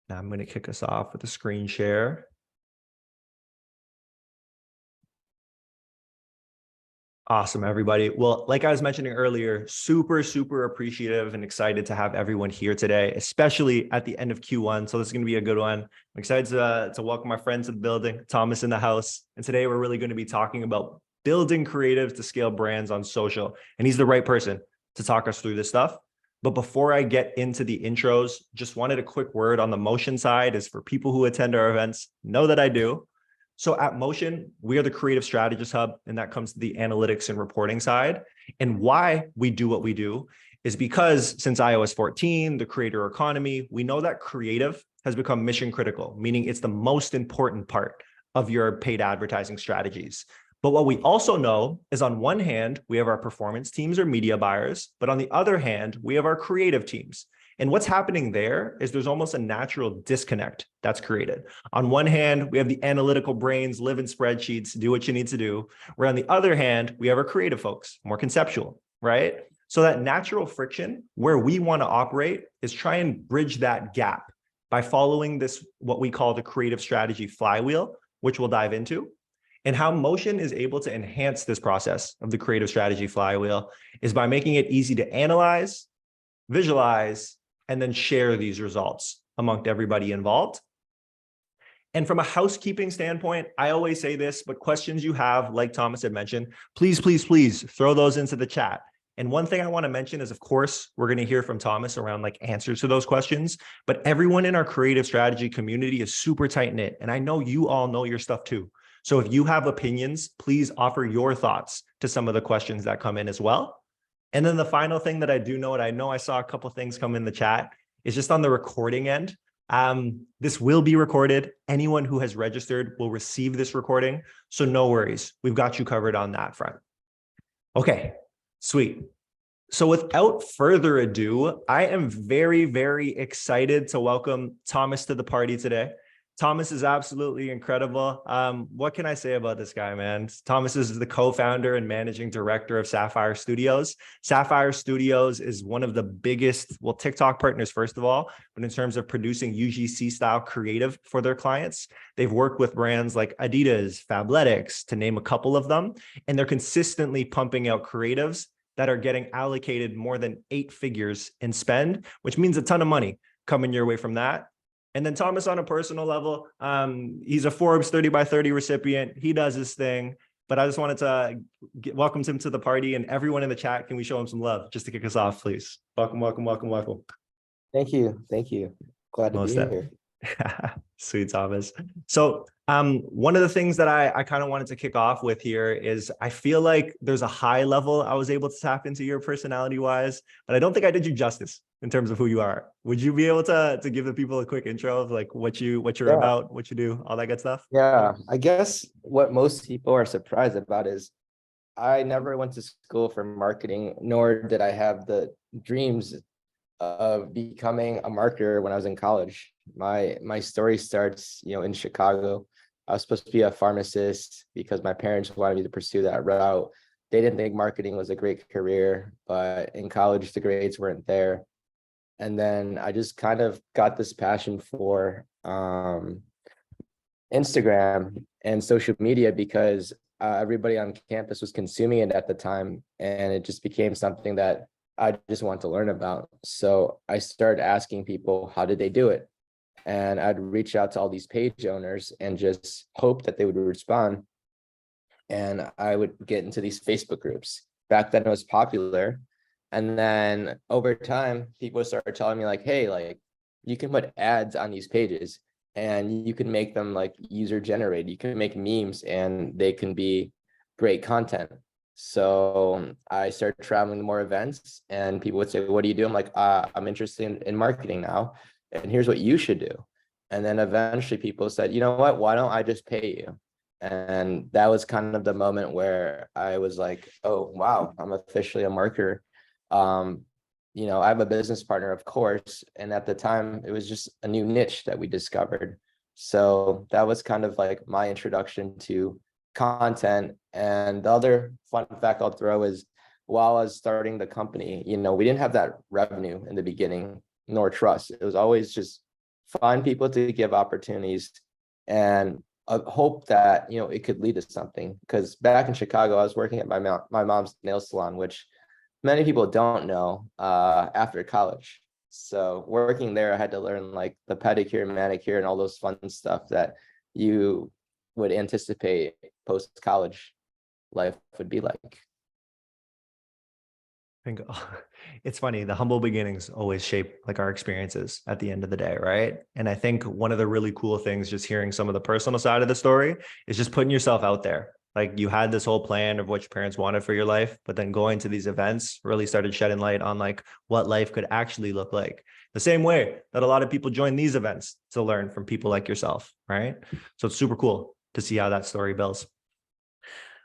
Now I'm going to kick us off with a screen share. Awesome, everybody. Well, like I was mentioning earlier, super appreciative and excited to have everyone here today, especially at the end of Q1. So this is going to be a good one. I'm excited to welcome our friends to the building, Thomas in the house. And today we're really going to be talking about building creative to scale brands on social. And he's the right person to talk us through this stuff. But before I get into the intros, just wanted a quick word on the Motion side. Is for people who attend our events, know that I do. So at Motion, we are the creative strategist hub, and that comes to the analytics and reporting side. And why we do what we do is because since iOS 14, the creator economy, we know that creative has become mission critical, meaning it's the most important part of your paid advertising strategies. But what we also know is on one hand, we have our performance teams or media buyers, but on the other hand, we have our creative teams. And what's happening there is there's almost a natural disconnect that's created. On one hand, we have the analytical brains, live in spreadsheets, do what you need to do. Where on the other hand, we have our creative folks, more conceptual, right? So that natural friction where we want to operate is try and bridge that gap by following this, what we call the creative strategy flywheel, which we'll dive into. And how Motion is able to enhance this process of the creative strategy flywheel is by making it easy to analyze, visualize, and then share these results amongst everybody involved. And from a housekeeping standpoint, I always say this, but questions you have, like Thomas had mentioned, please throw those into the chat. And one thing I want to mention is, of course, we're going to hear from Thomas around like answers to those questions, but everyone in our creative strategy community is super tight knit. And I know you all know your stuff too. So if you have opinions, please offer your thoughts to some of the questions that come in as well. And then the final thing that I do know, and I know I saw a couple of things come in the chat, is just on the recording end. This will be recorded. Anyone who has registered will receive this recording. So no worries. We've got you covered on that front. Okay, sweet. So without further ado, I am very excited to welcome Thomas to the party today. Thomas is absolutely incredible. What can I say about this guy, man? Thomas is the co-founder and managing director of Sapphire Studios. Sapphire Studios is one of the biggest, well, TikTok partners, first of all, but in terms of producing UGC style creative for their clients, they've worked with brands like Adidas, Fabletics, to name a couple of them, and they're consistently pumping out creatives that are getting allocated more than 8 figures in spend, which means a ton of money coming your way from that. And then Thomas, on a personal level, he's a Forbes 30 by 30 recipient. He does his thing, but I just wanted to welcome him to the party, and everyone in the chat, can we show him some love just to kick us off, please? Welcome. Thank you. Glad to be here. Sweet, Thomas. So one of the things that I kind of wanted to kick off with here is I feel like there's a high level I was able to tap into your personality wise, but I don't think I did you justice in terms of who you are. Would you be able to give the people a quick intro of like what you're about, what you do, all that good stuff? Yeah, I guess what most people are surprised about is I never went to school for marketing, nor did I have the dreams of becoming a marketer when I was in college. My story starts, in Chicago. I was supposed to be a pharmacist because my parents wanted me to pursue that route. They didn't think marketing was a great career, but in college, the grades weren't there. And then I just kind of got this passion for Instagram and social media because everybody on campus was consuming it at the time. And it just became something that I just want to learn about. So I started asking people, how did they do it? And I'd reach out to all these page owners and just hope that they would respond. And I would get into these Facebook groups. Back then it was popular. And then over time, people started telling me like, hey, like you can put ads on these pages and you can make them like user generated. You can make memes and they can be great content. So I started traveling to more events and people would say, what do you do? I'm like, I'm interested in marketing now. And here's what you should do. And then eventually people said, you know what, why don't I just pay you? And that was kind of the moment where I was like, oh, wow, I'm officially a marketer. I have a business partner, of course. And at the time, it was just a new niche that we discovered. So that was kind of like my introduction to content. And the other fun fact I'll throw is while I was starting the company, we didn't have that revenue in the beginning, nor trust. It was always just find people to give opportunities, and hope that, it could lead to something. Because back in Chicago, I was working at my mom's nail salon, which many people don't know, after college. So working there, I had to learn like the pedicure, manicure, and all those fun stuff that you would anticipate post-college life would be like. I think it's funny, the humble beginnings always shape like our experiences at the end of the day, right? And I think one of the really cool things, just hearing some of the personal side of the story, is just putting yourself out there. Like you had this whole plan of what your parents wanted for your life, but then going to these events really started shedding light on like what life could actually look like. The same way that a lot of people join these events to learn from people like yourself, right? So it's super cool to see how that story builds.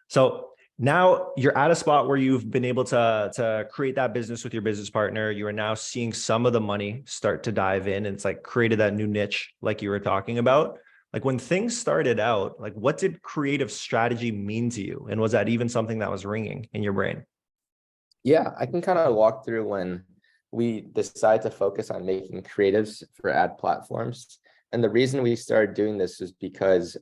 So now you're at a spot where you've been able to create that business with your business partner. You are now seeing some of the money start to dive in, and it's like created that new niche like you were talking about. Like when things started out, like what did creative strategy mean to you? And was that even something that was ringing in your brain? Yeah, I can kind of walk through when we decided to focus on making creatives for ad platforms. And the reason we started doing this is because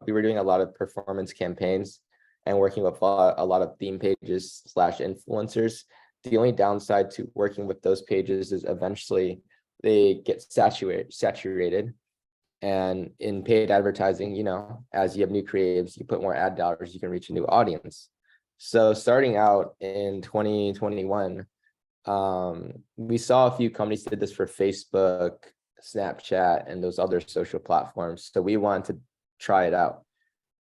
we were doing a lot of performance campaigns and working with a lot of theme pages / influencers. The only downside to working with those pages is eventually they get saturated. And in paid advertising, as you have new creatives, you put more ad dollars, you can reach a new audience. So starting out in 2021, we saw a few companies did this for Facebook, Snapchat, and those other social platforms. So we wanted to try it out,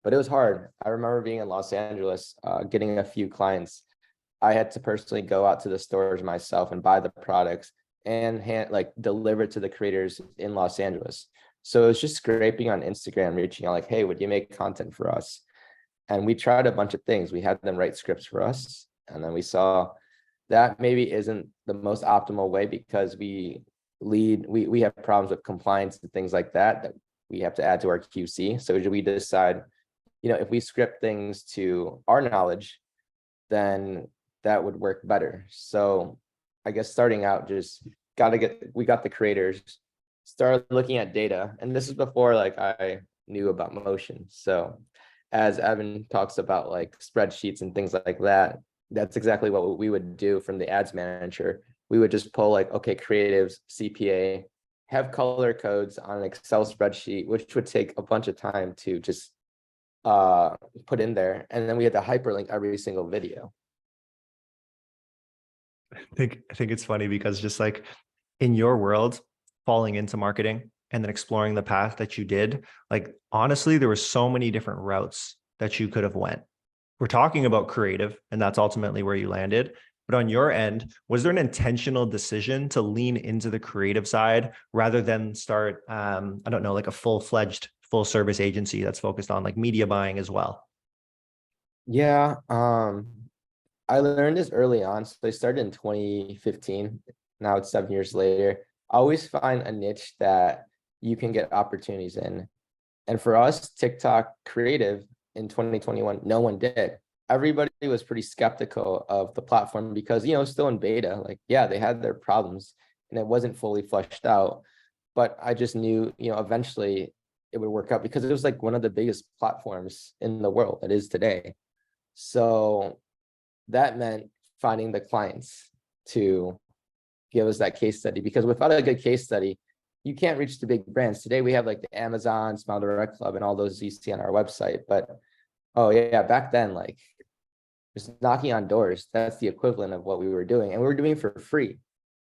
but it was hard. I remember being in Los Angeles, getting a few clients. I had to personally go out to the stores myself and buy the products and deliver to the creators in Los Angeles. So it was just scraping on Instagram, reaching out like, hey, would you make content for us? And we tried a bunch of things. We had them write scripts for us. And then we saw that maybe isn't the most optimal way, because we have problems with compliance and things like that we have to add to our QC. So we decide, if we script things to our knowledge, then that would work better. So I guess starting out, we got the creators, started looking at data. And this is before like I knew about motion. So as Evan talks about like spreadsheets and things like that, that's exactly what we would do from the ads manager. We would just pull like, okay, creatives, CPA, have color codes on an Excel spreadsheet, which would take a bunch of time to just put in there. And then we had to hyperlink every single video. I think it's funny because just like in your world, falling into marketing and then exploring the path that you did, like honestly, there were so many different routes that you could have went. We're talking about creative, and that's ultimately where you landed. But on your end, was there an intentional decision to lean into the creative side rather than start, I don't know, like a full-fledged full service agency that's focused on like media buying as well? Yeah, I learned this early on. So I started in 2015. Now it's 7 years later. I always find a niche that you can get opportunities in. And for us, TikTok creative in 2021, no one did. Everybody was pretty skeptical of the platform because, still in beta. Like, yeah, they had their problems and it wasn't fully fleshed out. But I just knew, eventually it would work out because it was like one of the biggest platforms in the world it is today. So that meant finding the clients to give us that case study, because without a good case study, you can't reach the big brands. Today we have like the Amazon, Smile Direct Club, and all those you see on our website. But oh yeah, back then, like just knocking on doors, that's the equivalent of what we were doing. And we were doing it for free.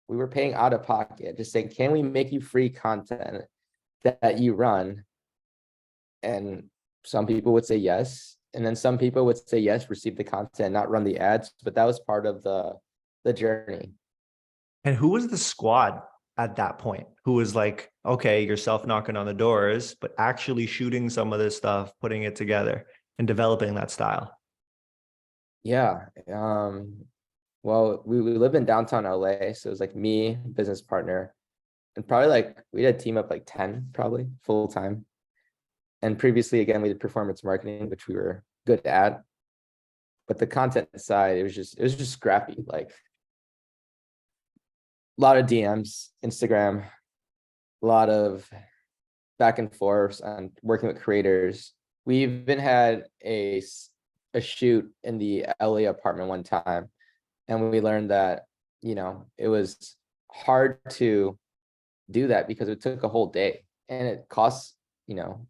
We were paying out of pocket, just saying, can we make you free content that you run? And some people would say yes. And then some people would say yes, receive the content, not run the ads. But that was part of the journey. And who was the squad at that point? Who was like, okay, yourself knocking on the doors, but actually shooting some of this stuff, putting it together and developing that style? Yeah. Well, we live in downtown LA. So it was like me, business partner, and probably like we had a team of like 10, probably full time. And previously, again, we did performance marketing, which we were good at. But the content side, it was just scrappy, like a lot of DMs, Instagram, a lot of back and forth on working with creators. We even had a shoot in the LA apartment one time, and we learned that, it was hard to do that because it took a whole day and it costs,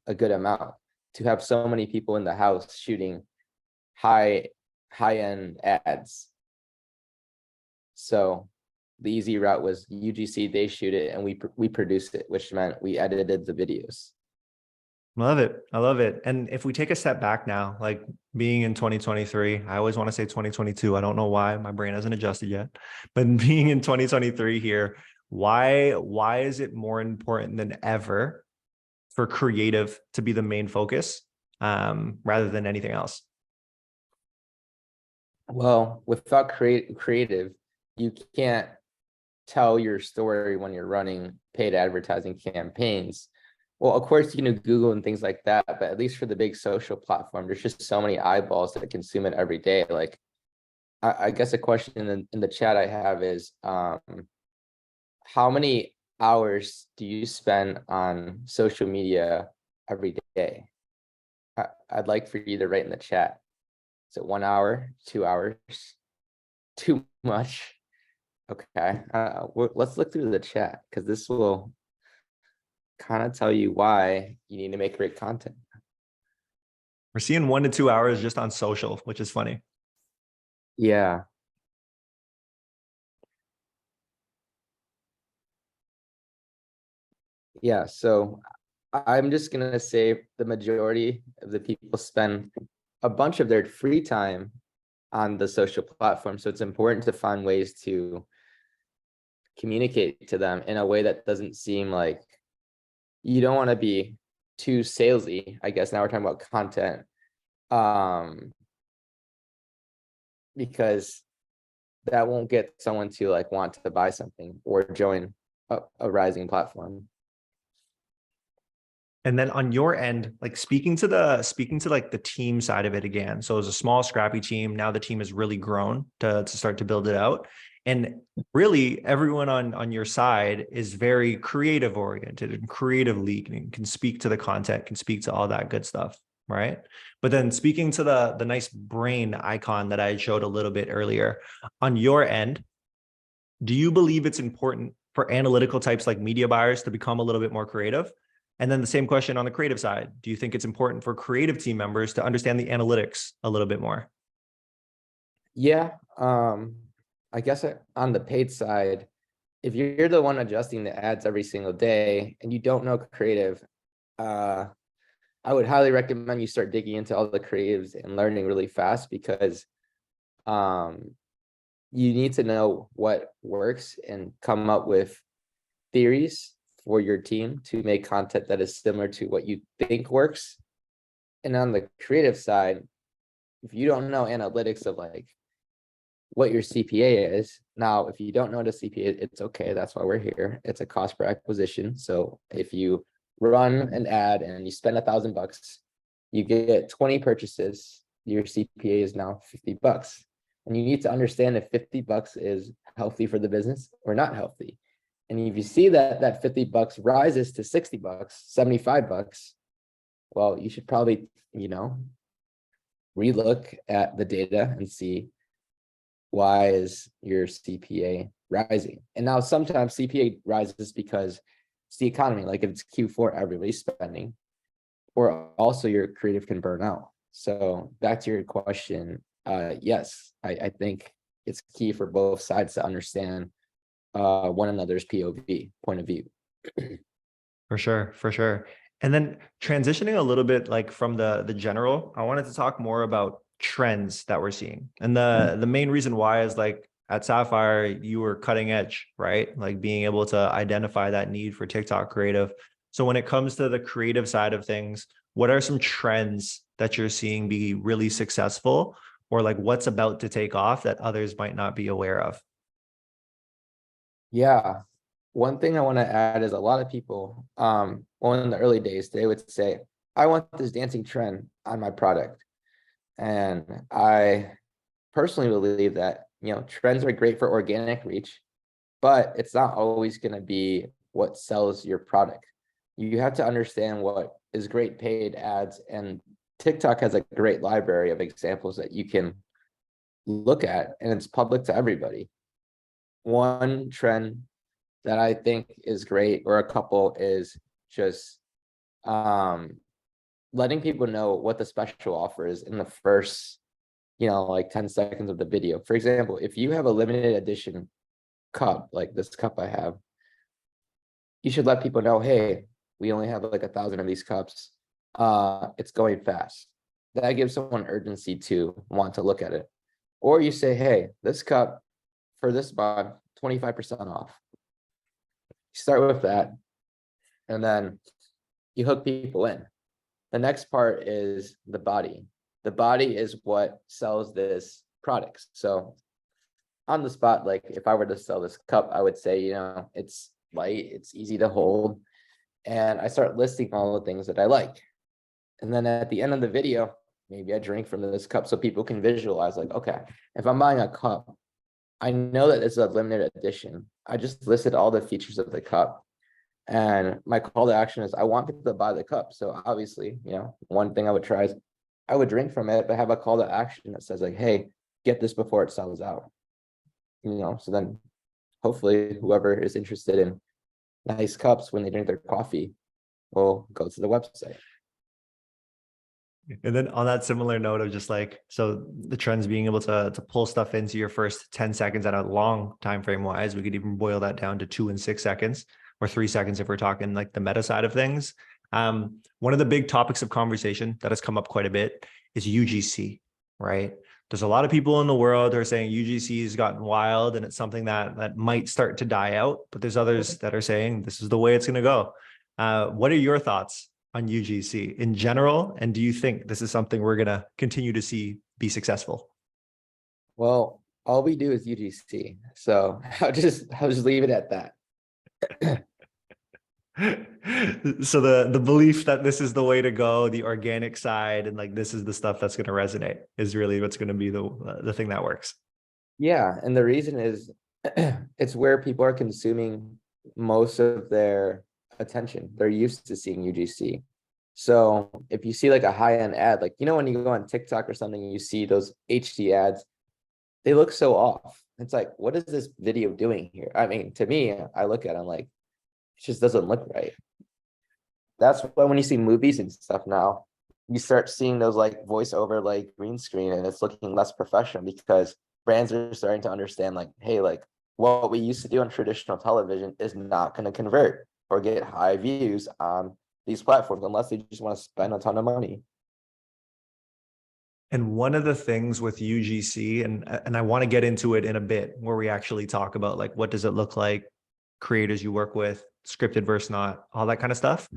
a good amount to have so many people in the house shooting high-end ads. So the easy route was UGC, they shoot it, and we produce it, which meant we edited the videos. Love it. I love it. And if we take a step back now, like being in 2023, I always want to say 2022. I don't know why my brain hasn't adjusted yet, but being in 2023 here, why is it more important than ever for creative to be the main focus, rather than anything else? Well, without creative, you can't tell your story when you're running paid advertising campaigns. Well, of course, you can do Google and things like that, but at least for the big social platform, there's just so many eyeballs that consume it every day. Like, I guess a question in the chat I have is, how many hours do you spend on social media every day? I'd like for you to write in the chat. Is it 1 hour, 2 hours? Too much? Okay, let's look through the chat because this will kind of tell you why you need to make great content. We're seeing 1 to 2 hours just on social, which is funny. Yeah. Yeah, so I'm just gonna say the majority of the people spend a bunch of their free time on the social platform. So it's important to find ways to communicate to them in a way that doesn't seem like, you don't want to be too salesy. I guess now we're talking about content, because that won't get someone to like want to buy something or join a rising platform. And then on your end, like speaking to like the team side of it again. So it was a small, scrappy team. Now the team has really grown to start to build it out. And really everyone on your side is very creative oriented and creative lead and can speak to the content, can speak to all that good stuff. Right. But then speaking to the nice brain icon that I showed a little bit earlier, on your end, do you believe it's important for analytical types like media buyers to become a little bit more creative? And then the same question on the creative side. Do you think it's important for creative team members to understand the analytics a little bit more? Yeah, I guess on the paid side, if you're the one adjusting the ads every single day and you don't know creative, I would highly recommend you start digging into all the creatives and learning really fast, because you need to know what works and come up with theories for your team to make content that is similar to what you think works. And on the creative side, if you don't know analytics of like what your CPA is, now if you don't know the CPA, it's okay. That's why we're here. It's a cost per acquisition. So if you run an ad and you spend $1,000, you get 20 purchases, your CPA is now $50. And you need to understand if $50 is healthy for the business or not healthy. And if you see that that $50 rises to $60, $75, well, you should probably, relook at the data and see, why is your CPA rising? And now sometimes CPA rises because it's the economy, like if it's Q4, everybody's spending, or also your creative can burn out. So back to your question, yes, I think it's key for both sides to understand one another's POV, point of view. For sure, for sure. And then transitioning a little bit like from the general, I wanted to talk more about trends that we're seeing. And the main reason why is like at Sapphire, you were cutting edge, right? Like being able to identify that need for TikTok creative. So when it comes to the creative side of things, what are some trends that you're seeing be really successful, or like what's about to take off that others might not be aware of? Yeah. One thing I want to add is a lot of people, well, in the early days, they would say, I want this dancing trend on my product. And I personally believe that, trends are great for organic reach, but it's not always going to be what sells your product. You have to understand what is great paid ads, and TikTok has a great library of examples that you can look at, and it's public to everybody. One trend that I think is great, or a couple, is just letting people know what the special offer is in the first, like 10 seconds of the video. For example, if you have a limited edition cup, like this cup I have, you should let people know, hey, we only have like 1,000 of these cups. It's going fast. That gives someone urgency to want to look at it. Or you say, hey, this cup for this month, 25% off. Start with that, and then you hook people in. The next part is the body. The body is what sells this product. So on the spot, like if I were to sell this cup, I would say, it's light, it's easy to hold. And I start listing all the things that I like. And then at the end of the video, maybe I drink from this cup so people can visualize, like, okay, if I'm buying a cup, I know that it's a limited edition. I just listed all the features of the cup. And my call to action is I want people to buy the cup. So obviously, one thing I would try is I would drink from it, but have a call to action that says like, hey, get this before it sells out. So then hopefully whoever is interested in nice cups when they drink their coffee will go to the website. And then on that similar note of just like, so the trends being able to pull stuff into your first 10 seconds at a long time frame wise, we could even boil that down to 2 and 6 seconds, or 3 seconds if we're talking like the meta side of things. One of the big topics of conversation that has come up quite a bit is UGC, right? There's a lot of people in the world who are saying UGC has gotten wild and it's something that might start to die out, but there's others that are saying this is the way it's going to go. What are your thoughts on UGC in general? And do you think this is something we're going to continue to see be successful? Well, all we do is UGC. So I'll just leave it at that. So the belief that this is the way to go, the organic side, and like this is the stuff that's going to resonate is really what's going to be the thing that works. Yeah, and the reason is it's where people are consuming most of their attention. They're used to seeing UGC. So if you see like a high-end ad, like when you go on TikTok or something, you see those HD ads, they look so off. It's like, what is this video doing here? I mean, to me, I look at it, I'm like, it just doesn't look right. That's why when you see movies and stuff now, you start seeing those like voiceover, like green screen, and it's looking less professional because brands are starting to understand like, hey, like what we used to do on traditional television is not going to convert or get high views on these platforms unless they just want to spend a ton of money. And one of the things with UGC, and I want to get into it in a bit, where we actually talk about like, what does it look like, creators you work with, scripted versus not, all that kind of stuff.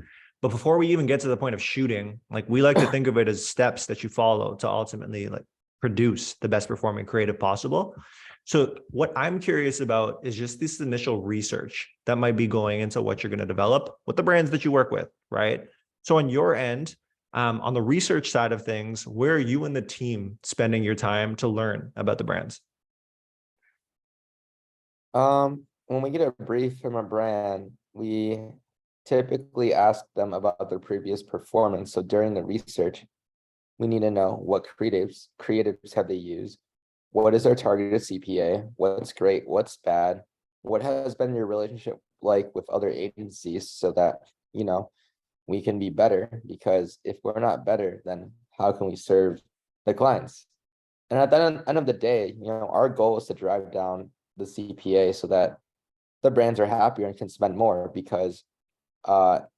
But before we even get to the point of shooting, like we like to think of it as steps that you follow to ultimately like produce the best performing creative possible. So what I'm curious about is just this initial research that might be going into what you're going to develop with the brands that you work with, right? So on your end, on the research side of things, where are you and the team spending your time to learn about the brands? When we get a brief from a brand, we typically ask them about their previous performance. So during the research, we need to know what creatives have they used, what is their targeted CPA, what's great, what's bad, what has been your relationship like with other agencies, so that we can be better. Because if we're not better, then how can we serve the clients? And at the end of the day, our goal is to drive down the CPA so that the brands are happier and can spend more. Because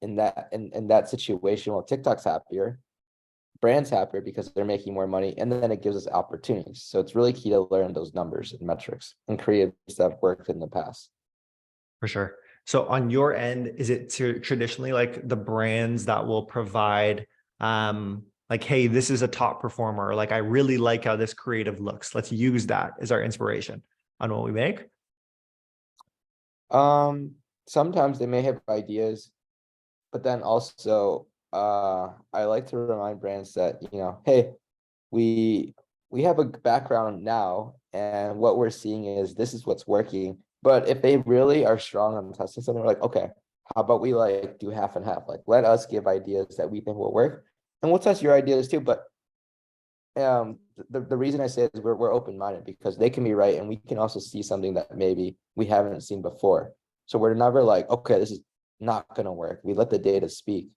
in that situation, well, TikTok's happier, brands happier because they're making more money, and then it gives us opportunities. So it's really key to learn those numbers and metrics and creatives that have worked in the past. For sure. So on your end, is it traditionally like the brands that will provide like, hey, this is a top performer, or like, I really like how this creative looks, let's use that as our inspiration on what we make? Sometimes they may have ideas, but then also I like to remind brands that, hey, we have a background now, and what we're seeing is this is what's working. But if they really are strong on testing something, we're like, okay, how about we like do half and half? Like, let us give ideas that we think will work, and we'll test your ideas too. But the reason I say is we're open-minded because they can be right, and we can also see something that maybe we haven't seen before. So we're never like, okay, this is not going to work. We let the data speak.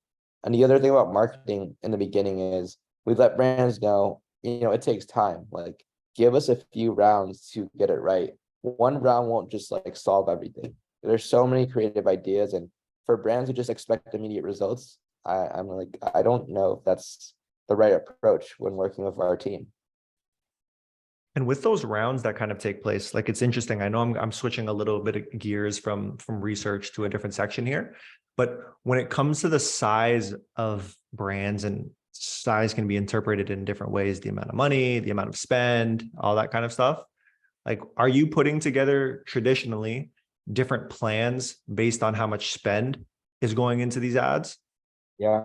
And the other thing about marketing in the beginning is we let brands know, it takes time. Like, give us a few rounds to get it right. One round won't just like solve everything. There's so many creative ideas, and for brands who just expect immediate results, I'm like, I don't know if that's the right approach when working with our team. And with those rounds that kind of take place, like it's interesting. I know I'm switching a little bit of gears from research to a different section here, but when it comes to the size of brands, and size can be interpreted in different ways, the amount of money, the amount of spend, all that kind of stuff. Like, are you putting together traditionally different plans based on how much spend is going into these ads? Yeah.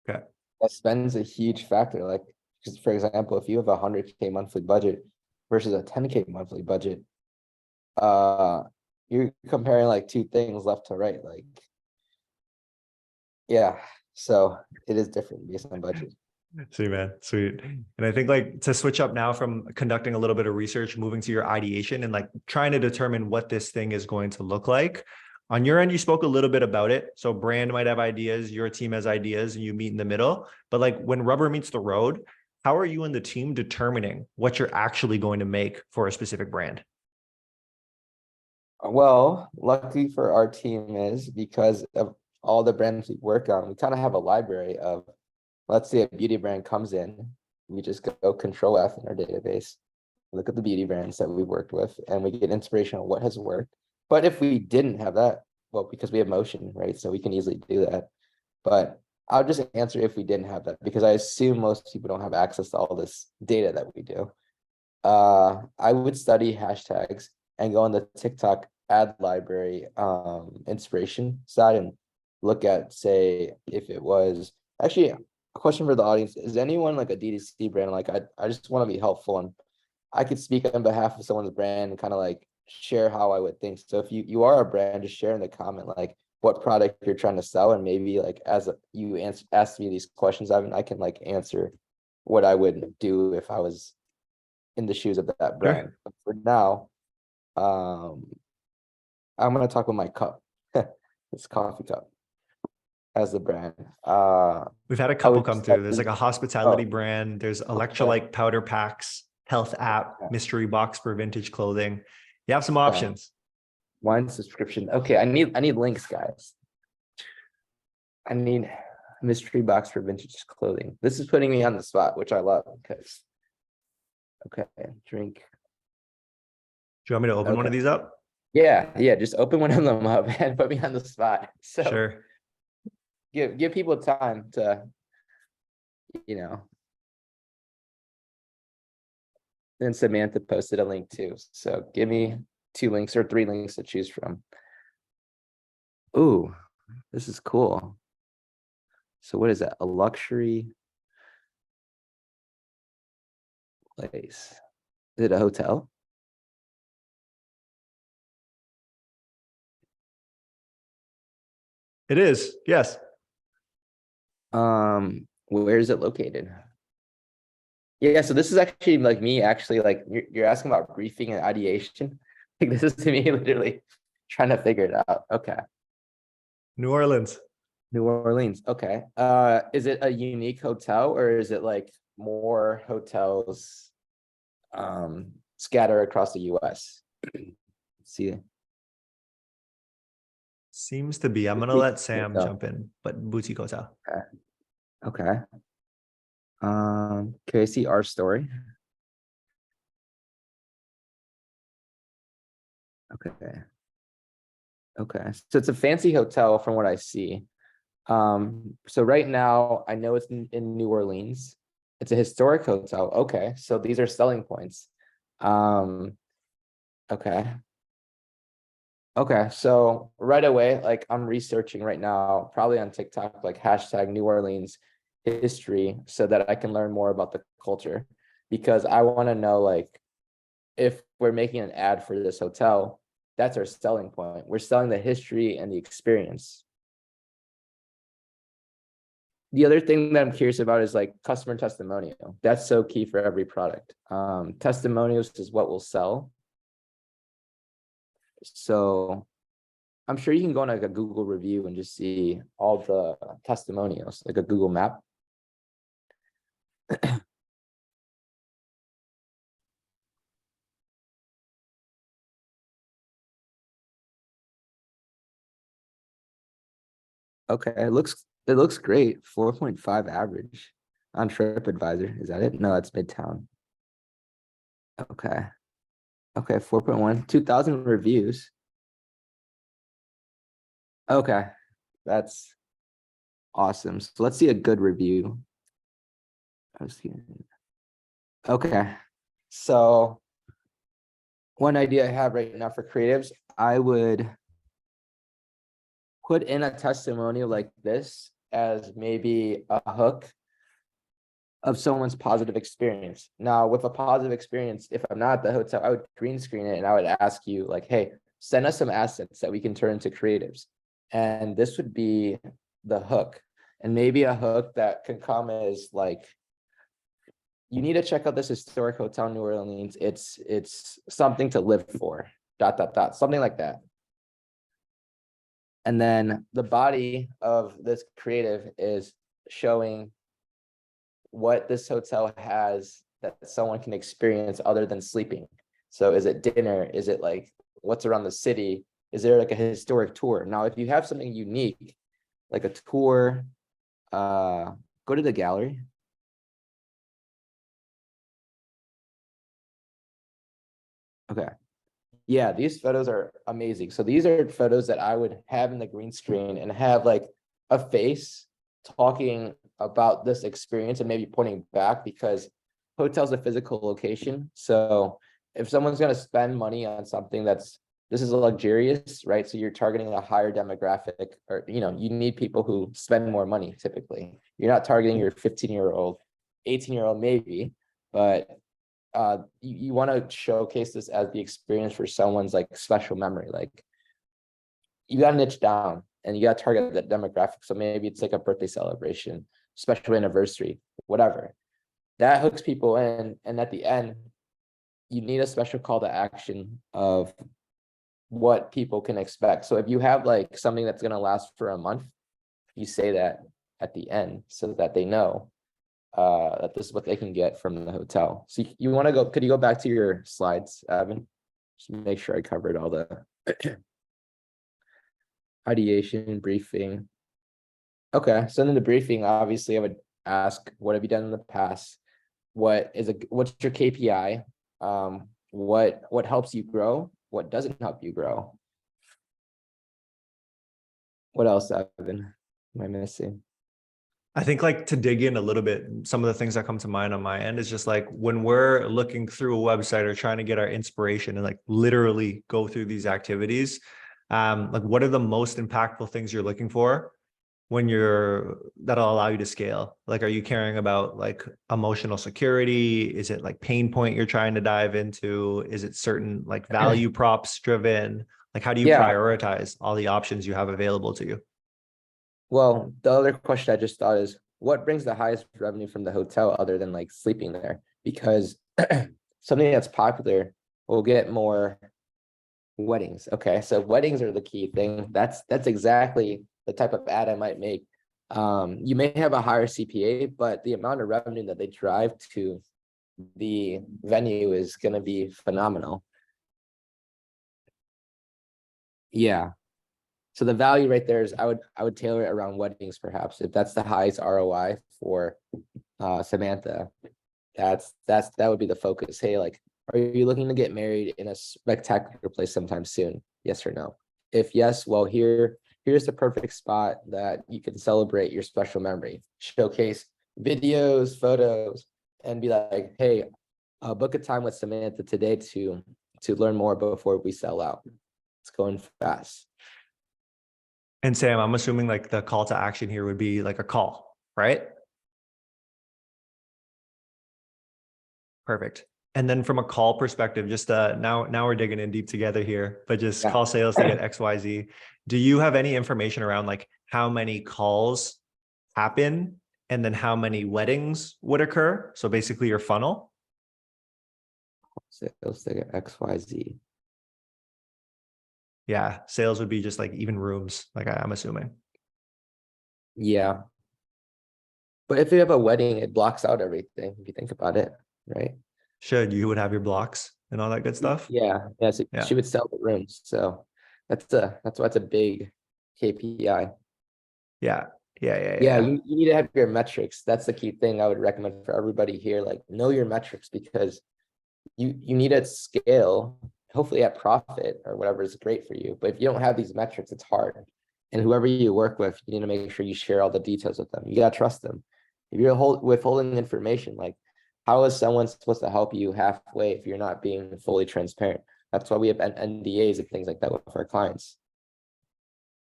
Okay. That spends a huge factor. Like, because for example, if you have a 100K monthly budget versus a 10K monthly budget, you're comparing like two things left to right. Like, yeah, so it is different based on budget. See, man, sweet. And I think like to switch up now from conducting a little bit of research, moving to your ideation and like trying to determine what this thing is going to look like. On your end, you spoke a little bit about it. So brand might have ideas, your team has ideas, and you meet in the middle. But like when rubber meets the road, how are you and the team determining what you're actually going to make for a specific brand? Well, luckily for our team is because of all the brands we work on, we kind of have a library of, let's say a beauty brand comes in, we just go control F in our database, look at the beauty brands that we've worked with, and we get inspiration on what has worked. But if we didn't have that, well, because we have motion, right? So we can easily do that. But I'll just answer if we didn't have that, because I assume most people don't have access to all this data that we do. I would study hashtags and go on the TikTok ad library inspiration side and look at, say, if it was actually a question for the audience. Is anyone like a D2C brand? Like, I just want to be helpful, and I could speak on behalf of someone's brand and kind of like share how I would think. So if you are a brand, just share in the comment like what product you're trying to sell, and maybe like you ask me these questions, I can like answer what I would do if I was in the shoes of that brand. Sure. But for now, I'm gonna talk about my cup, this coffee cup as the brand. We've had a I couple would come through. There's like a hospitality oh, brand. There's okay, electrolyte powder packs, health app, mystery box for vintage clothing. You have some okay. options. Wine subscription. Okay, I need links, guys. I need mystery box for vintage clothing. This is putting me on the spot, which I love because okay, drink. Do you want me to open one Okay. of these up? Yeah, just open one of them up and put me on the spot. So Sure. give people time to, you know, and Samantha posted a link too. So give me 2 links or 3 links to choose from. Ooh, this is cool. So what is that? A luxury place. Is it a hotel? It is. Yes. Where is it located? Yeah, so this is actually like me actually like you're asking about briefing and ideation. Like this is to me literally trying to figure it out. Okay. New Orleans. New Orleans. Okay. Is it a unique hotel or is it like more hotels scattered across the US? See. Seems to be. I'm gonna Boutique let Sam hotel. jump in, but boutique hotel. Okay. Okay. Can I see our story? Okay. Okay. So it's a fancy hotel from what I see. So right now I know it's in New Orleans. It's a historic hotel. Okay. So these are selling points. Um, okay. Okay. So right away, like I'm researching right now, probably on TikTok, like hashtag New Orleans history so that I can learn more about the culture because I want to know like if we're making an ad for this hotel, That's our selling point. We're selling the history and the experience. The other thing that I'm curious about is like customer testimonial. That's so key for every product. Testimonials is what will sell. So I'm sure you can go on like a Google review and just see all the testimonials, like a Google map. Okay, it looks great. 4.5 average on TripAdvisor. Is that it? No, that's Midtown. Okay. Okay, 4.1, 2,000 reviews. Okay, that's awesome. So let's see a good review. Okay, so one idea I have right now for creatives, I would put in a testimonial like this as maybe a hook of someone's positive experience. Now, with a positive experience, if I'm not at the hotel, I would green screen it and I would ask you like, hey, send us some assets that we can turn into creatives. And this would be the hook. And maybe a hook that can come as like, you need to check out this historic hotel in New Orleans. It's something to live for, ... something like that. And then the body of this creative is showing what this hotel has that someone can experience other than sleeping. So is it dinner? Is it like what's around the city? Is there like a historic tour? Now, if you have something unique, like a tour, go to the gallery. Okay. Yeah, these photos are amazing. So these are photos that I would have in the green screen and have like a face talking about this experience and maybe pointing back, because hotel's a physical location. So if someone's going to spend money on something this is luxurious, right? So you're targeting a higher demographic, or, you need people who spend more money typically. You're not targeting your 15-year-old, 18-year-old maybe, but you want to showcase this as the experience for someone's like special memory. Like you got to niche down and you got to target that demographic. So maybe it's like a birthday celebration, special anniversary, whatever. That hooks people in. And at the end, you need a special call to action of what people can expect. So if you have like something that's going to last for a month, you say that at the end so that they know that this is what they can get from the hotel. So you want to go, could you go back to your slides, Evan? Just make sure I covered all the ideation, briefing. Okay, so in the briefing, obviously I would ask, what have you done in the past? What's your KPI? What helps you grow? What doesn't help you grow? What else, Evan, am I missing? I think like to dig in a little bit, some of the things that come to mind on my end is just like when we're looking through a website or trying to get our inspiration and like literally go through these activities, like what are the most impactful things you're looking for when that'll allow you to scale? Like, are you caring about like emotional security? Is it like pain point you're trying to dive into? Is it certain like value props driven? Like, how do you prioritize all the options you have available to you? Well, the other question I just thought is, what brings the highest revenue from the hotel other than like sleeping there? Because something that's popular will get more weddings. Okay, so weddings are the key thing. That's exactly the type of ad I might make. You may have a higher CPA, but the amount of revenue that they drive to the venue is going to be phenomenal. Yeah. So the value right there is I would tailor it around weddings, perhaps, if that's the highest ROI for Samantha. That would be the focus. Hey, like, are you looking to get married in a spectacular place sometime soon? Yes or no? If yes, well, here's the perfect spot that you can celebrate your special memory. Showcase videos, photos, and be like, hey, book a time with Samantha today to learn more before we sell out. It's going fast. And Sam, I'm assuming like the call to action here would be like a call, right? Perfect. And then from a call perspective, just now we're digging in deep together here, but just Yeah. call sales to get XYZ. Do you have any information around like how many calls happen and then how many weddings would occur? So basically your funnel. Sales to get XYZ. Yeah, sales would be just like even rooms, like I'm assuming. Yeah. But if you have a wedding, it blocks out everything, if you think about it, right? You would have your blocks and all that good stuff. Yeah, yeah, so Yeah. she would sell the rooms, so that's why it's a big KPI. Yeah. Yeah. Yeah. Yeah, Yeah. you need to have your metrics. That's the key thing I would recommend for everybody here. Like, know your metrics, because you need to scale, hopefully at profit or whatever is great for you. But if you don't have these metrics, it's hard. And whoever you work with, you need to make sure you share all the details with them. You gotta trust them. If you're withholding information, like, how is someone supposed to help you halfway if you're not being fully transparent? That's why we have NDAs and things like that with our clients.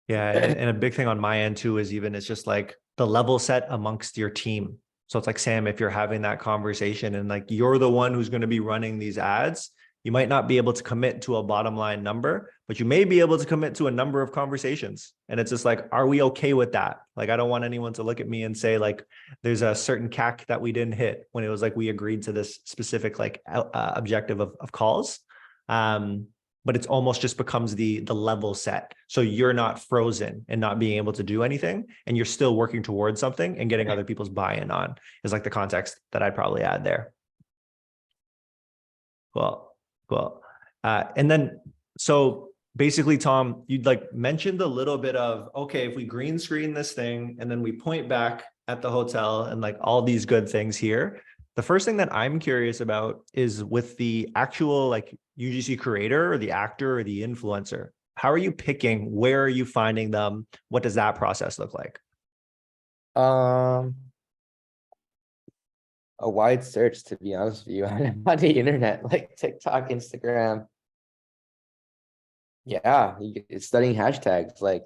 Yeah. And a big thing on my end too is even it's just like the level set amongst your team. So it's like, Sam, if you're having that conversation and like you're the one who's going to be running these ads, you might not be able to commit to a bottom line number, but you may be able to commit to a number of conversations. And it's just like, are we okay with that? Like, I don't want anyone to look at me and say like, there's a certain CAC that we didn't hit when it was like, we agreed to this specific like objective of calls. But it's almost just becomes the level set. So you're not frozen and not being able to do anything, and you're still working towards something and getting other people's buy-in on is like the context that I'd probably add there. Cool. And then, so basically, Tom, you'd like mentioned a little bit of, okay, if we green screen this thing and then we point back at the hotel and like all these good things here, the first thing that I'm curious about is with the actual like UGC creator or the actor or the influencer. How are you picking? Where are you finding them? What does that process look like? Um, a wide search, to be honest with you, on the internet, like TikTok, Instagram. Yeah, it's studying hashtags. Like,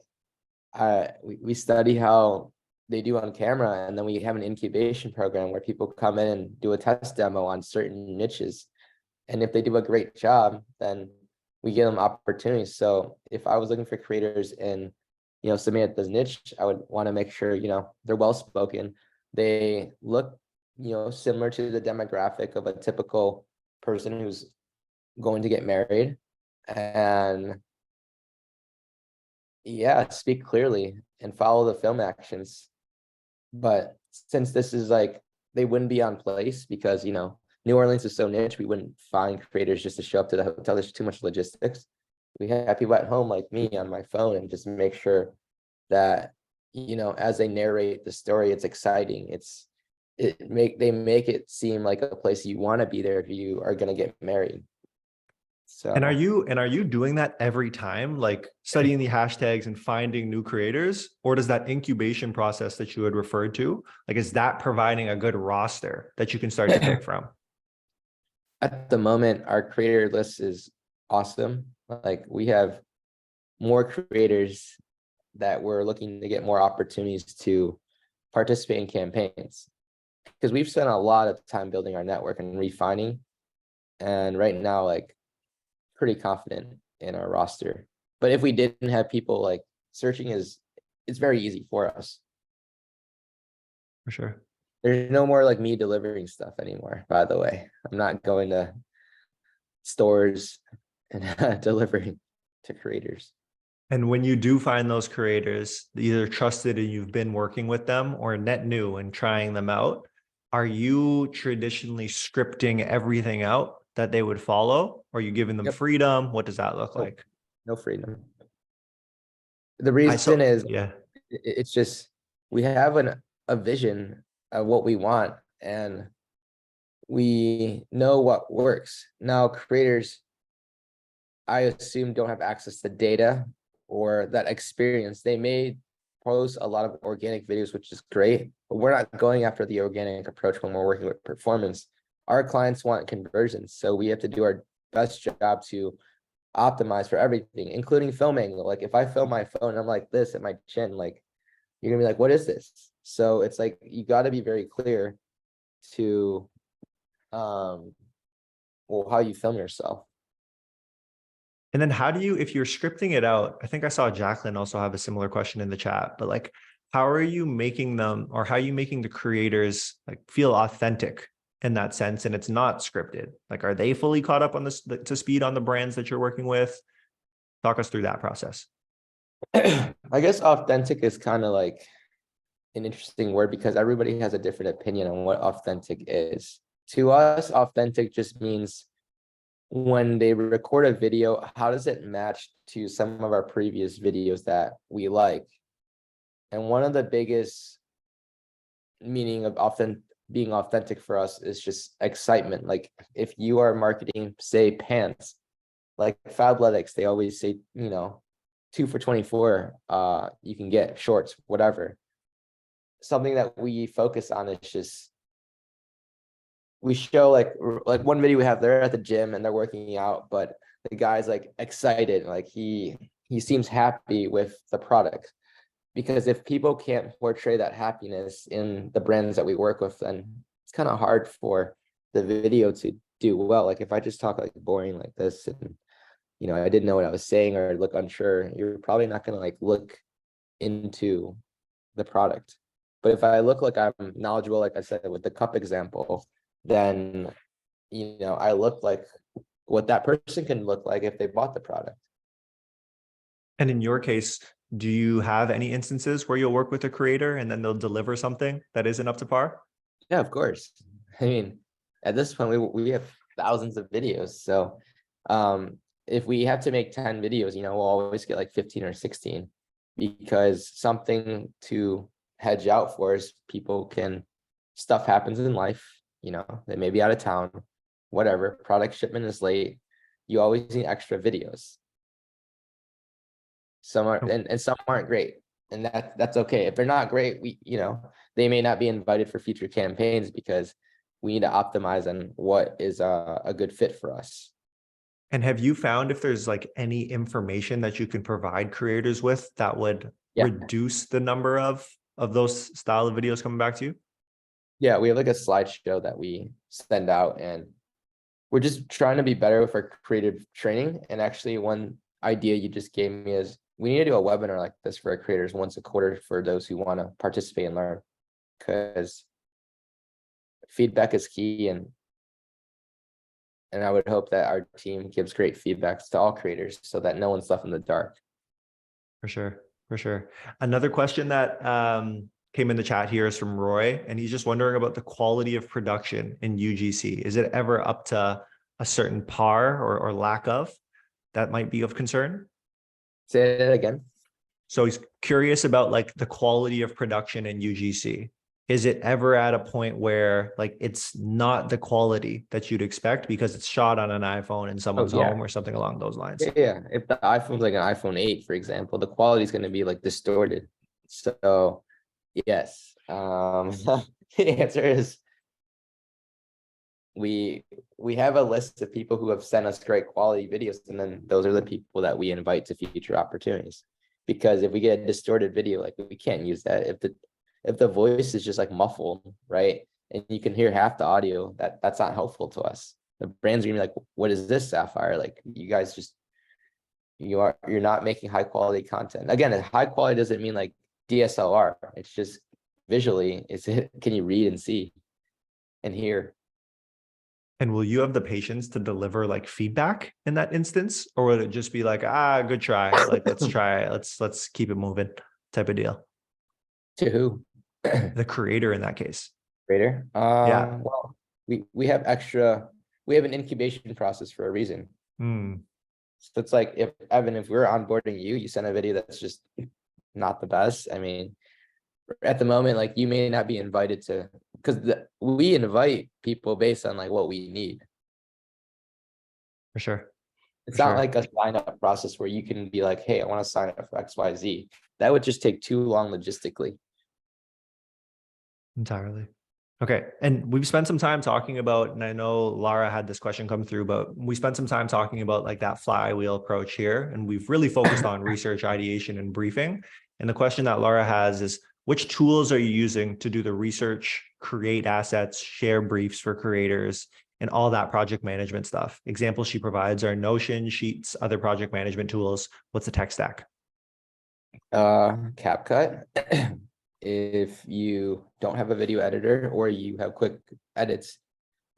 we study how they do on camera, and then we have an incubation program where people come in and do a test demo on certain niches. And if they do a great job, then we give them opportunities. So if I was looking for creators in, something at this niche, I would want to make sure, they're well spoken. They look, similar to the demographic of a typical person who's going to get married. And yeah, speak clearly and follow the film actions. But since this is like, they wouldn't be on place because, New Orleans is so niche, we wouldn't find creators just to show up to the hotel. There's too much logistics. We have people at home like me on my phone and just make sure that, as they narrate the story, it's exciting. They make it seem like a place you want to be there if you are going to get married. So, And are you doing that every time, like studying the hashtags and finding new creators, or does that incubation process that you had referred to, like, is that providing a good roster that you can start to pick from? at the moment, our creator list is awesome. Like, we have more creators that we're looking to get more opportunities to participate in campaigns, because we've spent a lot of time building our network and refining. And right now, like, pretty confident in our roster. But if we didn't have people, like, searching it's very easy for us. For sure. There's no more like me delivering stuff anymore, by the way. I'm not going to stores and delivering to creators. And when you do find those creators, either trusted and you've been working with them, or net new and trying them out, are you traditionally scripting everything out that they would follow? Or are you giving them Yep. freedom? What does that look like? No freedom. The reason is, Yeah. it's just, we have a vision of what we want, and we know what works. Now, creators, I assume, don't have access to data or that experience. They may post a lot of organic videos, which is great, but we're not going after the organic approach when we're working with performance. Our clients want conversions, so we have to do our best job to optimize for everything, including film angle. Like, if I film my phone and I'm like this at my chin, like, you're gonna be like, what is this? So it's like, you got to be very clear to well, how you film yourself. And then how do you, if you're scripting it out, I think I saw Jacqueline also have a similar question in the chat, but like, how are you making them, or how are you making the creators like feel authentic in that sense? And it's not scripted. Like, are they fully caught up on this to speed on the brands that you're working with? Talk us through that process. I guess authentic is kind of like an interesting word because everybody has a different opinion on what authentic is. To us, authentic just means when they record a video, how does it match to some of our previous videos that we like? And one of the biggest meaning of being authentic for us is just excitement. Like if you are marketing, say, pants, like Fabletics, they always say, 2 for $24, you can get shorts, whatever. Something that we focus on is just, we show like one video we have, they're at the gym and they're working out, but the guy's like excited, like he seems happy with the product. Because if people can't portray that happiness in the brands that we work with, then it's kind of hard for the video to do well. Like if I just talk like boring like this and I didn't know what I was saying or look unsure, you're probably not going to like look into the product. But if I look like I'm knowledgeable, like I said with the cup example, then I look like what that person can look like if they bought the product. And in your case, do you have any instances where you'll work with a creator and then they'll deliver something that isn't up to par? Yeah, of course. I mean, at this point, we have thousands of videos. So if we have to make 10 videos, we'll always get like 15 or 16 because something to hedge out for is stuff happens in life, they may be out of town, whatever, product shipment is late. You always need extra videos. Some are, and some aren't great. And that's okay. If they're not great, they may not be invited for future campaigns because we need to optimize on what is a good fit for us. And have you found if there's like any information that you can provide creators with that would reduce the number of those style of videos coming back to you? Yeah, we have like a slideshow that we send out and we're just trying to be better with our creative training. And actually one idea you just gave me is we need to do a webinar like this for our creators once a quarter for those who want to participate and learn, because feedback is key. And I would hope that our team gives great feedbacks to all creators so that no one's left in the dark. For sure. For sure. Another question that came in the chat here is from Roy, and he's just wondering about the quality of production in UGC. Is it ever up to a certain par or lack of that might be of concern? Say it again. So he's curious about like the quality of production in UGC. Is it ever at a point where like it's not the quality that you'd expect because it's shot on an iPhone in someone's home or something along those lines? Yeah. If the iPhone's like an iPhone 8, for example, the quality is going to be like distorted. So yes, the answer is we have a list of people who have sent us great quality videos, and then those are the people that we invite to future opportunities. Because if we get a distorted video, like we can't use that. If the voice is just like muffled, right, and you can hear half the audio, that's not helpful to us. The brands are gonna be like, what is this, Sapphire? Like you guys just you're not making high quality content. Again, high quality doesn't mean like DSLR. It's just visually, can you read and see and hear? And will you have the patience to deliver like feedback in that instance, or would it just be like, good try, like let's try, let's keep it moving type of deal? To who? The creator in that case. Creator. Yeah. Well, we have an incubation process for a reason. So it's like if we're onboarding you send a video that's just not the best. I mean, at the moment, like you may not be invited to, because we invite people based on like what we need. For sure. It's not like a sign up process where you can be like, hey, I want to sign up for XYZ. That would just take too long logistically. Entirely. Okay. And we've spent some time talking about, and I know Lara had this question come through, but we spent some time talking about like that flywheel approach here. And we've really focused on research, ideation, and briefing. And the question that Lara has is, which tools are you using to do the research, create assets, share briefs for creators? and all that project management stuff. Examples she provides are Notion, Sheets, other project management tools. What's the tech stack? CapCut. If you don't have a video editor or you have quick edits,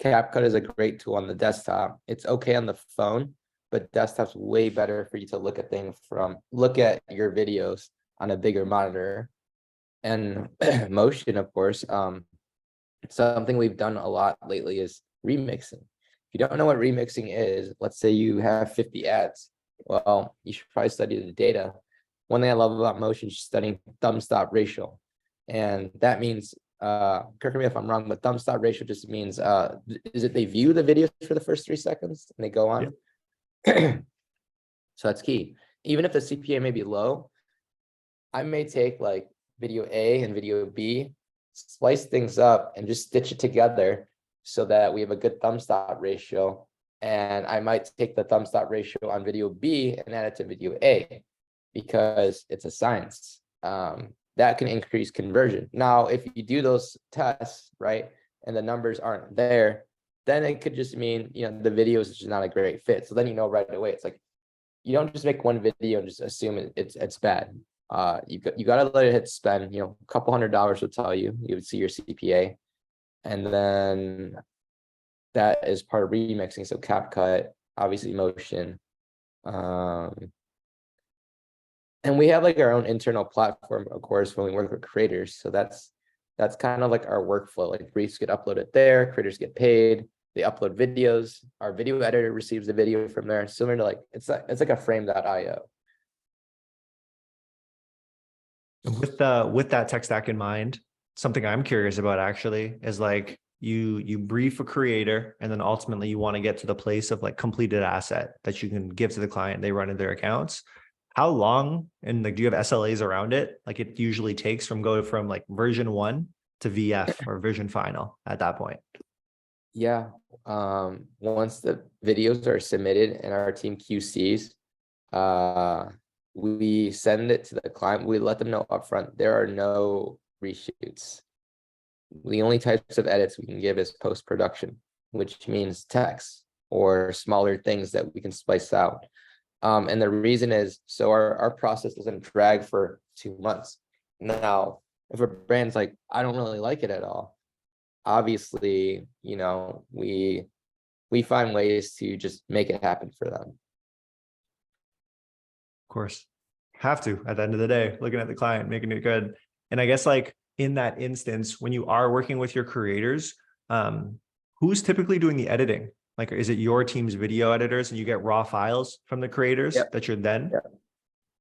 CapCut is a great tool on the desktop. It's okay on the phone, but desktop's way better for you to look at your videos on a bigger monitor. And Motion, of course. Something we've done a lot lately is remixing. If you don't know what remixing is, let's say you have 50 ads. Well, you should probably study the data. One thing I love about Motion is studying thumb stop ratio. And that means, correct me if I'm wrong, but thumb stop ratio just means, is it they view the videos for the first 3 seconds and they go on? Yeah. So that's key. Even if the CPA may be low, I may take like video A and video B, splice things up and just stitch it together so that we have a good thumb stop ratio. And I might take the thumb stop ratio on video B and add it to video A because it's a science. That can increase conversion. Now, if you do those tests, right, and the numbers aren't there, then it could just mean, the video is just not a great fit. So then you know right away, it's like, you don't just make one video and just assume it's bad. You got to let it hit spend, a couple $100 will tell you would see your CPA. And then that is part of remixing. So CapCut, obviously Motion. And we have like our own internal platform, of course, when we work with creators. So that's kind of like our workflow. Like briefs get uploaded there, creators get paid, they upload videos. Our video editor receives the video from there. Similar to it's like a frame.io. With that tech stack in mind, something I'm curious about actually is like you brief a creator and then ultimately you want to get to the place of like completed asset that you can give to the client, they run in their accounts. How long and like do you have SLAs around it? Like it usually takes from like version 1 to VF or version final at that point. Yeah. Once the videos are submitted and our team QCs, we send it to the client. We let them know upfront there are no reshoots. The only types of edits we can give is post-production, which means text or smaller things that we can splice out. And the reason is so our process doesn't drag for 2 months. Now, if a brand's like, I don't really like it at all, obviously, we find ways to just make it happen for them. Of course, have to at the end of the day, looking at the client, making it good. And I guess like in that instance, when you are working with your creators, who's typically doing the editing? Like, is it your team's video editors and you get raw files from the creators that you're then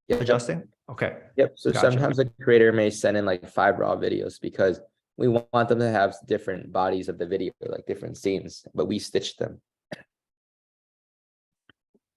adjusting? Okay. Yep. So sometimes the creator may send in like 5 raw videos because we want them to have different bodies of the video, like different scenes, but we stitch them.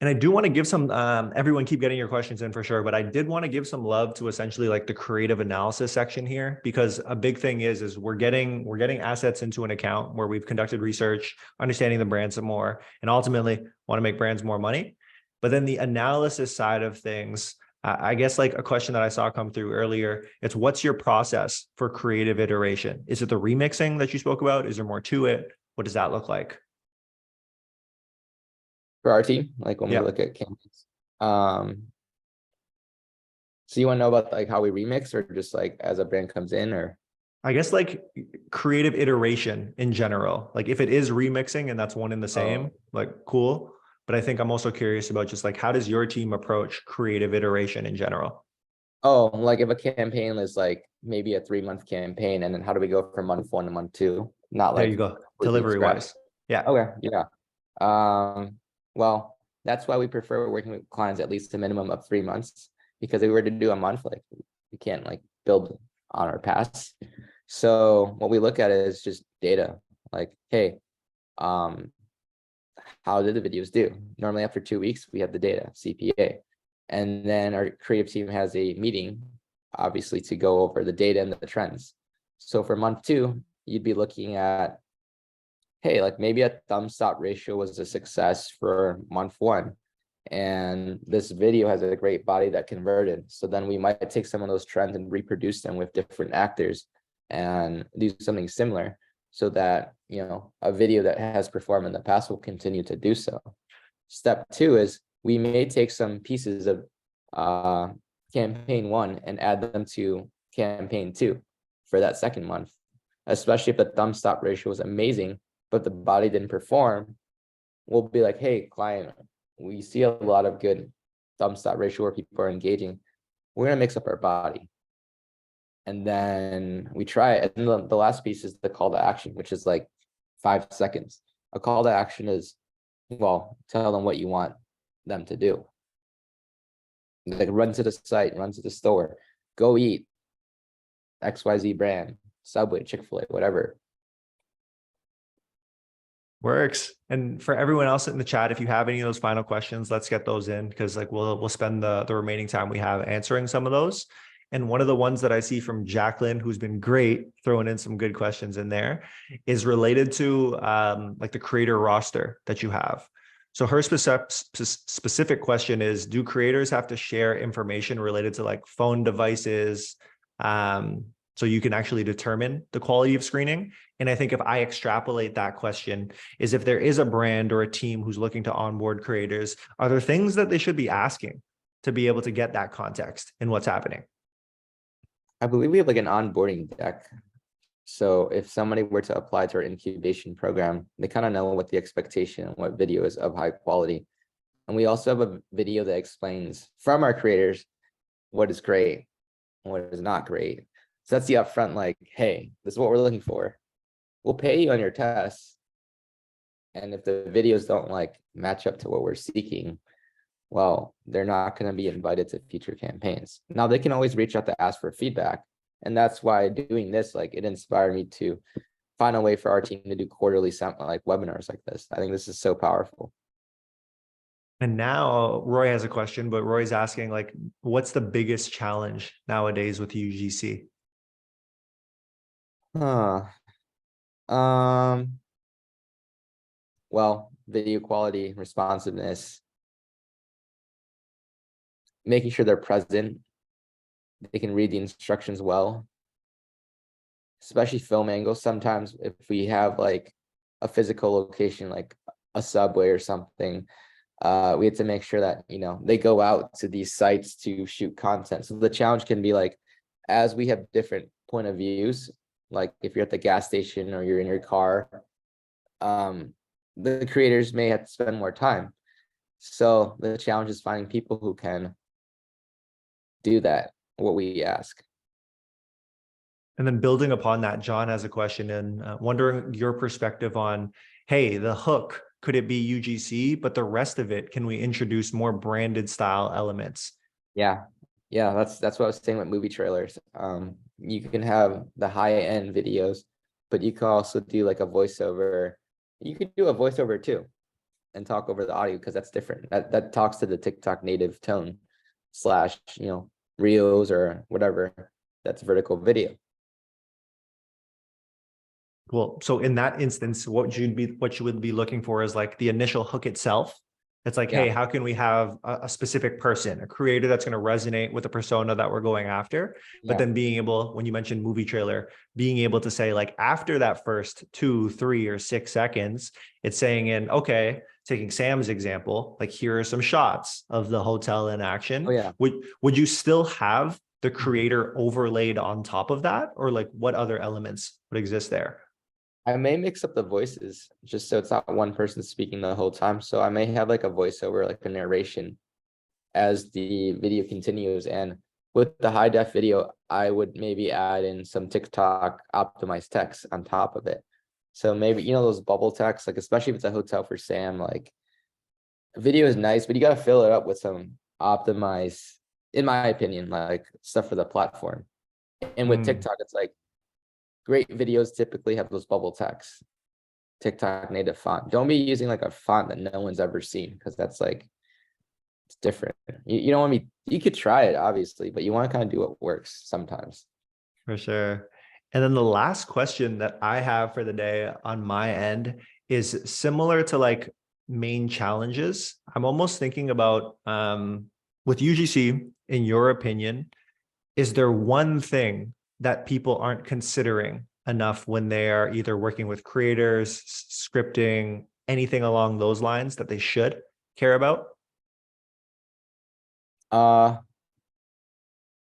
And I do want to give some, everyone keep getting your questions in for sure, but I did want to give some love to essentially like the creative analysis section here, because a big thing is we're getting assets into an account where we've conducted research, understanding the brand some more, and ultimately want to make brands more money. But then the analysis side of things, I guess like a question that I saw come through earlier, it's what's your process for creative iteration? Is it the remixing that you spoke about? Is there more to it? What does that look like? For our team, like when we look at campaigns. So you want to know about like how we remix or just like as a brand comes in, or? I guess like creative iteration in general, like if it is remixing and that's one in the same, like cool. But I think I'm also curious about just like, how does your team approach creative iteration in general? Oh, like if a campaign is like maybe a 3-month campaign, and then how do we go from month 1 to month 2? Not like there you go, delivery wise. Yeah. Okay. Yeah. Well, that's why we prefer working with clients at least a minimum of 3 months, because if we were to do a month, like we can't like build on our past. So what we look at is just data, like, hey, how did the videos do? Normally after 2 weeks, we have the data, CPA. And then our creative team has a meeting, obviously, to go over the data and the trends. So for month 2, you'd be looking at, hey, like maybe a thumb stop ratio was a success for month 1. And this video has a great body that converted. So then we might take some of those trends and reproduce them with different actors and do something similar. so that, a video that has performed in the past will continue to do so. Step 2 is we may take some pieces of campaign 1 and add them to campaign 2 for that second month, especially if the thumb stop ratio was amazing, but the body didn't perform. We'll be like, hey, client, we see a lot of good thumb stop ratio where people are engaging. We're going to mix up our body. And then we try it. And the last piece is the call to action, which is like 5 seconds. A call to action is, well, tell them what you want them to do. Like run to the site, run to the store, go eat XYZ brand, Subway, Chick-fil-A, whatever. Works. And for everyone else in the chat, if you have any of those final questions, let's get those in, because like we'll spend the remaining time we have answering some of those. And one of the ones that I see from Jacqueline, who's been great, throwing in some good questions in there, is related to like the creator roster that you have. So her specific question is, do creators have to share information related to like phone devices, so you can actually determine the quality of screening? And I think if I extrapolate that question, is if there is a brand or a team who's looking to onboard creators, are there things that they should be asking to be able to get that context in what's happening? I believe we have like an onboarding deck. So if somebody were to apply to our incubation program, they kind of know what the expectation and what video is of high quality. And we also have a video that explains from our creators what is great and what is not great. So that's the upfront, like, hey, this is what we're looking for. We'll pay you on your tests. And if the videos don't like match up to what we're seeking, well, they're not going to be invited to future campaigns. Now they can always reach out to ask for feedback. And that's why doing this, like, it inspired me to find a way for our team to do quarterly like webinars like this. I think this is so powerful. And now Roy has a question, but Roy's asking, like, what's the biggest challenge nowadays with UGC? Well, video quality, responsiveness, making sure they're present, they can read the instructions well, especially film angles. Sometimes if we have like a physical location, like a Subway or something, we have to make sure that, they go out to these sites to shoot content. So the challenge can be like, as we have different point of views, like if you're at the gas station or you're in your car, the creators may have to spend more time. So the challenge is finding people who can do that, what we ask. And then building upon that, John has a question and wondering your perspective on, hey, the hook, could it be UGC, but the rest of it, can we introduce more branded style elements? Yeah, that's what I was saying with movie trailers. You can have the high-end videos, but you can also do like a voiceover. You could do a voiceover too and talk over the audio, because that's different. That talks to the TikTok native tone / reels or whatever. That's vertical video. Well, so in that instance, what you would be looking for is like the initial hook itself. It's like, hey, how can we have a specific person, a creator that's going to resonate with the persona that we're going after? But then being able, when you mentioned movie trailer, being able to say like after that first 2, 3, or 6 seconds, it's saying okay, taking Sam's example, like here are some shots of the hotel in action. Oh, yeah. Would you still have the creator overlaid on top of that? Or like what other elements would exist there? I may mix up the voices just so it's not one person speaking the whole time. So I may have like a voiceover, like a narration as the video continues. And with the high def video, I would maybe add in some TikTok optimized text on top of it. So maybe, those bubble text, like especially if it's a hotel for Sam, like video is nice, but you got to fill it up with some optimized, in my opinion, like stuff for the platform. And with TikTok, it's like, great videos typically have those bubble text, TikTok native font. Don't be using like a font that no one's ever seen, because that's like, it's different. You don't want me, you could try it obviously, but you want to kind of do what works sometimes. For sure. And then the last question that I have for the day on my end is similar to like main challenges. I'm almost thinking about with UGC, in your opinion, is there one thing that people aren't considering enough when they are either working with creators, scripting, anything along those lines that they should care about? Uh,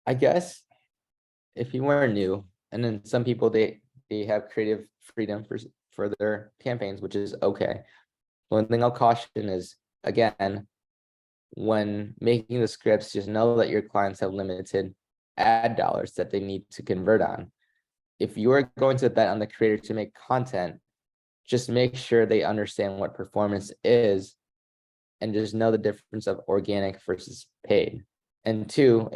I guess if you are new, and then some people they have creative freedom for their campaigns, which is okay. One thing I'll caution is, again, when making the scripts, just know that your clients have limited ad dollars that they need to convert on. If you are going to bet on the creator to make content, just make sure they understand what performance is and just know the difference of organic versus paid. And two,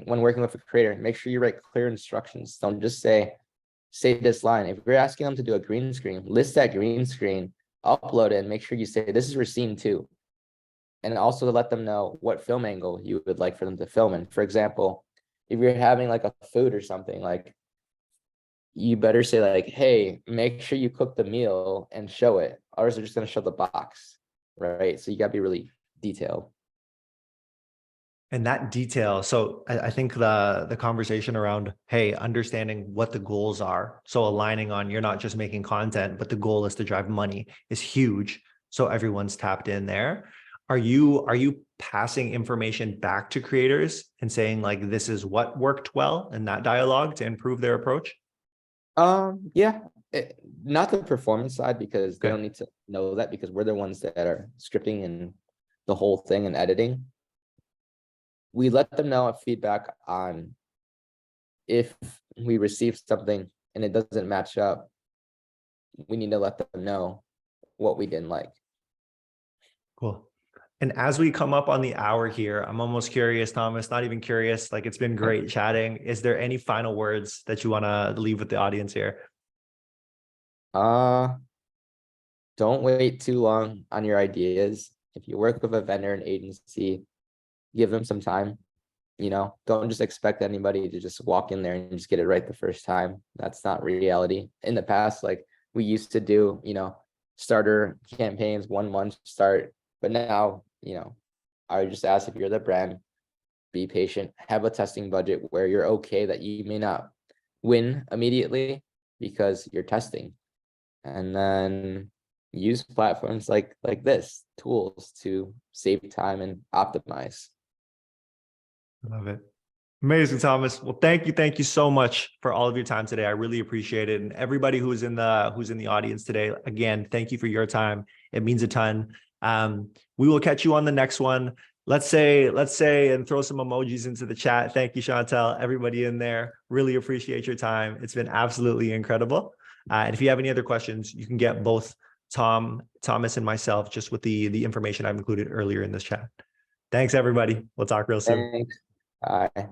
when working with a creator, make sure you write clear instructions. Don't just say this line. If you're asking them to do a green screen, list that green screen, upload it, and make sure you say this is for scene 2. And also to let them know what film angle you would like for them to film in. For example, if you're having like a food or something, like you better say like, hey, make sure you cook the meal and show it, or they're just going to show the box, right? So you got to be really detailed. And that detail, so I think the conversation around, hey, understanding what the goals are, so aligning on you're not just making content, but the goal is to drive money, is huge. So everyone's tapped in there. Are you passing information back to creators and saying like this is what worked well in that dialogue to improve their approach? Yeah, not the performance side, because they Okay. don't need to know that, because we're the ones that are scripting and the whole thing and editing. We let them know feedback on if we receive something and it doesn't match up. We need to let them know what we didn't like. Cool. And as we come up on the hour here, I'm almost curious, Thomas, not even curious, like it's been great chatting. Is there any final words that you want to leave with the audience here? Uh, don't wait too long on your ideas. If you work with a vendor and agency, give them some time. Don't just expect anybody to just walk in there and just get it right the first time. That's not reality. In the past, like we used to do, starter campaigns, 1 month start, but now, I would just ask, if you're the brand, be patient, have a testing budget where you're okay that you may not win immediately because you're testing, and then use platforms like this, tools to save time and optimize. Love it. Amazing, Thomas. Well, thank you so much for all of your time today. I really appreciate it. And everybody who's in the audience today, again, thank you for your time. It means a ton. We will catch you on the next one. Let's say, and throw some emojis into the chat. Thank you, Chantel, everybody in there. Really appreciate your time. It's been absolutely incredible. And if you have any other questions, you can get both Thomas, and myself just with the information I've included earlier in this chat. Thanks, everybody. We'll talk real soon. Thanks. Bye.